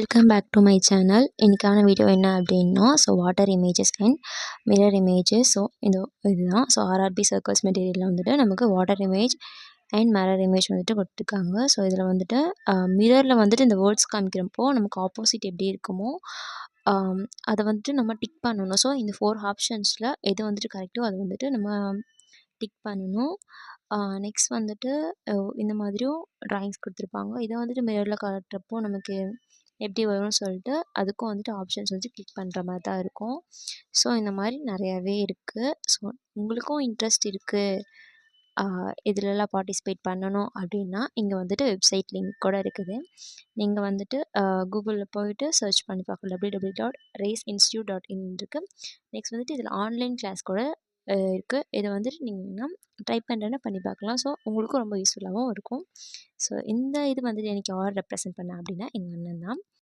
Welcome back to my channel. இன்றைக்கான video என்ன அப்படின்னா, water images and mirror images. இதுதான். ஆர்ஆர்பி சர்க்கிள்ஸ் மெட்டீரியலில் வந்துட்டு நமக்கு water image and mirror image வந்துட்டு கொடுத்துருக்காங்க. இதில் வந்துட்டு மிரரில் வந்துட்டு இந்த வேர்ட்ஸ் காமிக்கிறப்போ நமக்கு ஆப்போசிட் எப்படி இருக்குமோ அதை வந்துட்டு நம்ம டிக் பண்ணணும். இந்த 4 ஆப்ஷன்ஸில் எது வந்துட்டு கரெக்டோ அதை வந்துட்டு நம்ம டிக் பண்ணணும். நெக்ஸ்ட் வந்துட்டு இந்த மாதிரியும் ட்ராயிங்ஸ் கொடுத்துருப்பாங்க. இதை வந்துட்டு மிரரில் காட்டுறப்போ நமக்கு எப்படி வரும்னு சொல்லிட்டு அதுக்கும் வந்துட்டு ஆப்ஷன்ஸ் வந்து கிளிக் பண்ணுற மாதிரி தான் இருக்கும். இந்த மாதிரி நிறையாவே இருக்குது. உங்களுக்கும் இன்ட்ரெஸ்ட் இருக்குது இதிலெல்லாம் பார்ட்டிசிபேட் பண்ணணும் அப்படின்னா இங்கே வந்துட்டு வெப்சைட் லிங்க் கூட இருக்குது. நீங்கள் வந்துட்டு கூகுளில் போயிட்டு சர்ச் பண்ணி பார்க்கலாம். www.raceinstitute.in இருக்குது. நெக்ஸ்ட் வந்துட்டு இதில் ஆன்லைன் கிளாஸ் கூட இருக்குது. இதை வந்துட்டு நீங்கள் ட்ரை பண்ணுறேன்னா பண்ணி பார்க்கலாம். உங்களுக்கும் ரொம்ப யூஸ்ஃபுல்லாகவும் இருக்கும். இந்த இது வந்துட்டு எனக்கு யார் ரெப்ரசென்ட் பண்ண அப்படின்னா எங்கள் அண்ணன் தான்.